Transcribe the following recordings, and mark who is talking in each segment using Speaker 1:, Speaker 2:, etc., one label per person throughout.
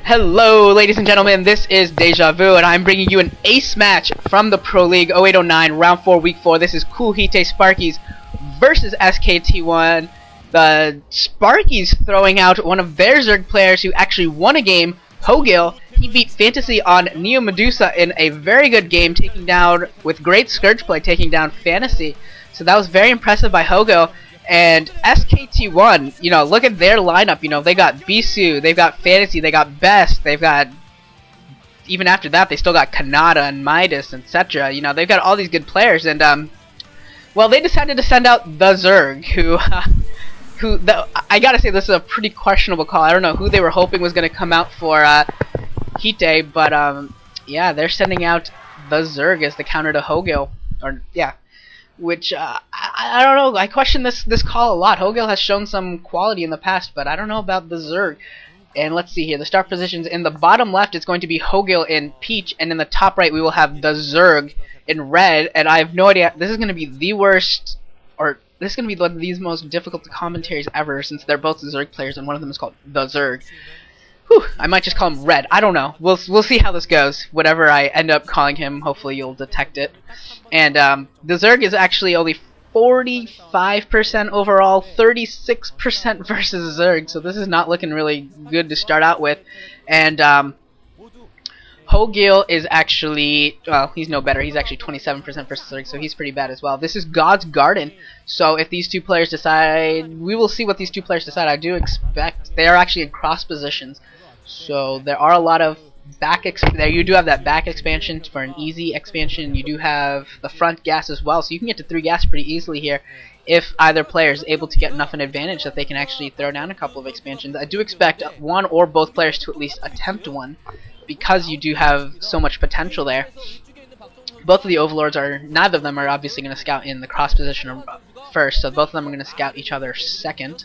Speaker 1: Hello, ladies and gentlemen, this is Deja Vu, and I'm bringing you an ace match from the Pro League 0809, Round 4, Week 4. This is cool Hite Sparkyz versus SKT1. The Sparkyz throwing out one of their Zerg players who actually won a game, Hogil. He beat Fantasy on Neo Medusa in a very good game, taking down, with great Scourge play, taking down Fantasy. So that was very impressive by Hogil. And SKT1, you know, look at their lineup. You know, they got Bisu, they've got Fantasy, they got Best, they've got, even after that, they still got Kanata and Midas, etc. You know, they've got all these good players, and well, they decided to send out TheZerg, I gotta say, this is a pretty questionable call. I don't know who they were hoping was gonna come out for Hite, but yeah, they're sending out TheZerg as the counter to Hogil, or yeah. Which, I don't know, I question this call a lot. Hogil has shown some quality in the past, but I don't know about the Zerg. And let's see here, the start positions in the bottom left is going to be Hogil in peach, and in the top right we will have the Zerg in red, and I have no idea, this is going to be the worst, or this is going to be one of these most difficult commentaries ever, since they're both Zerg players, and one of them is called the Zerg. Whew, I might just call him Red. I don't know. We'll see how this goes. Whatever I end up calling him, hopefully you'll detect it. And the Zerg is actually only 45% overall, 36% versus Zerg. So this is not looking really good to start out with. And Hogil is actually, well, he's no better. He's actually 27% versus Zerg, so he's pretty bad as well. This is God's Garden. So if these two players decide, we will see what these two players decide. I do expect they are actually in cross positions. So there are a lot of there. You do have that back expansion for an easy expansion. You do have the front gas as well, so you can get to 3 gas pretty easily here if either player is able to get enough an advantage that they can actually throw down a couple of expansions. I do expect one or both players to at least attempt one, because you do have so much potential there. Both of the overlords are, neither of them are obviously going to scout in the cross position first, so both of them are going to scout each other second.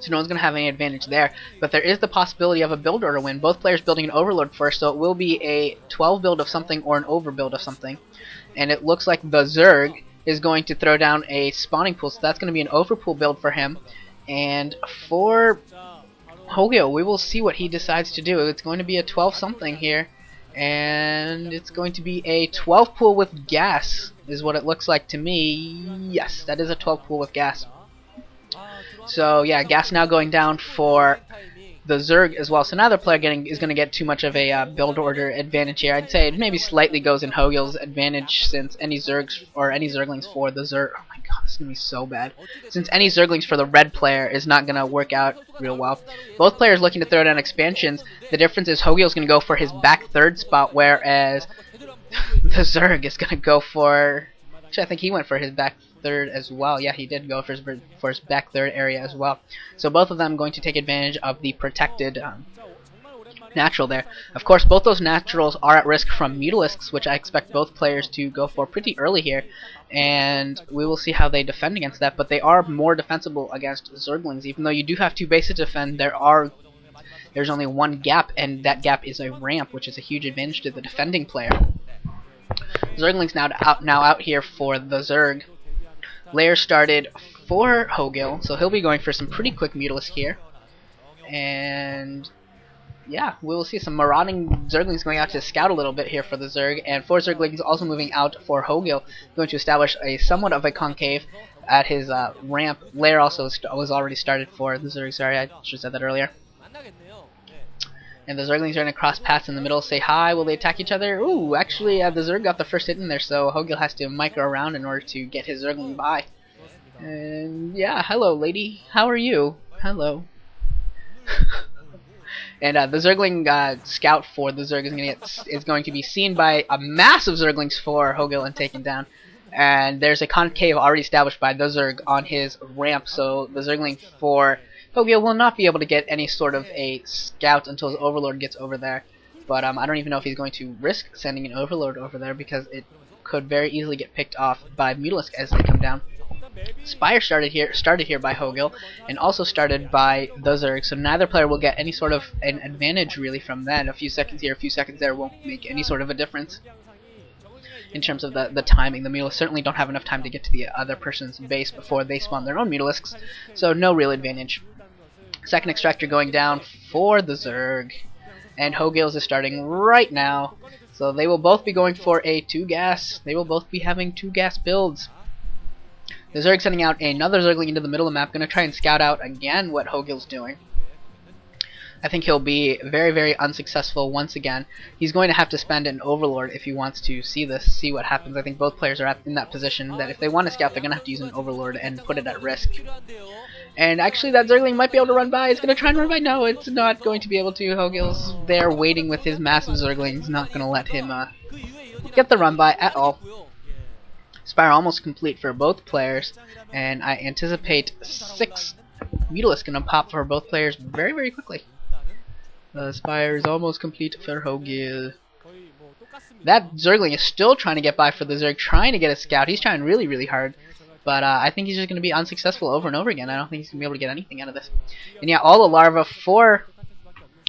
Speaker 1: So no one's going to have any advantage there. But there is the possibility of a build order win. Both players building an overlord first, so it will be a 12 build of something or an overbuild of something. And it looks like the Zerg is going to throw down a spawning pool, so that's going to be an overpool build for him. And for Hogil, we will see what he decides to do. It's going to be a 12 something here. And it's going to be a 12 pool with gas, is what it looks like to me. Yes, that is a 12 pool with gas. So yeah, gas now going down for the Zerg as well. So now the player is going to get too much of a build order advantage here. I'd say it maybe slightly goes in Hogil's advantage, since any Zergs or any Zerglings for the Zerg. Oh my god, this is going to be so bad. Since any Zerglings for the red player is not going to work out real well. Both players looking to throw down expansions. The difference is Hogil's going to go for his back third spot, whereas the Zerg is going to go for... Actually, I think he went for his back third as well. Yeah, he did go for his back third area as well. So both of them going to take advantage of the protected natural there. Of course, both those naturals are at risk from Mutalisks, which I expect both players to go for pretty early here. And we will see how they defend against that. But they are more defensible against Zerglings. Even though you do have 2 bases to defend, there's only 1 gap, and that gap is a ramp, which is a huge advantage to the defending player. Zerglings now out here for the Zerg. Lair started for Hogil, so he'll be going for some pretty quick Mutalisk here. And yeah, we will see some marauding Zerglings going out to scout a little bit here for the Zerg, and 4 Zerglings also moving out for Hogil, going to establish a somewhat of a concave at his ramp. Lair also was already started for the Zerg, sorry, I should have said that earlier. And the Zerglings are going to cross paths in the middle, say hi. Will they attack each other? Ooh, actually, the Zerg got the first hit in there, so Hogil has to micro around in order to get his Zergling by. And yeah, hello, lady. How are you? Hello. And the Zergling scout for the Zerg is going to be seen by a massive Zerglings for Hogil and taken down. And there's a concave already established by the Zerg on his ramp, so the Zergling for Hogil will not be able to get any sort of a scout until his overlord gets over there. But I don't even know if he's going to risk sending an overlord over there, because it could very easily get picked off by Mutalisk as they come down. Spire started here by Hogil, and also started by the Zerg, so neither player will get any sort of an advantage really from that. A few seconds here, a few seconds there won't make any sort of a difference in terms of the timing. The Mutalisks certainly don't have enough time to get to the other person's base before they spawn their own Mutalisks, so no real advantage. Second extractor going down for the Zerg. And Hogil's is starting right now. So they will both be going for a 2-gas. They will both be having 2-gas builds. The Zerg sending out another Zergling into the middle of the map. Going to try and scout out again what Hogil's doing. I think he'll be very, very unsuccessful once again. He's going to have to spend an Overlord if he wants to see this, see what happens. I think both players are in that position that if they want to scout, they're going to have to use an Overlord and put it at risk. And actually that Zergling might be able to run by. It's going to try and run by. No, it's not going to be able to. Hogil's there waiting with his massive Zergling. He's not going to let him get the run by at all. Spire almost complete for both players. And I anticipate 6 Mutalisks going to pop for both players very, very quickly. The Spire is almost complete for Hogil. That Zergling is still trying to get by for the Zerg, trying to get a scout. He's trying really, really hard. But I think he's just going to be unsuccessful over and over again. I don't think he's going to be able to get anything out of this. And yeah, all the larvae for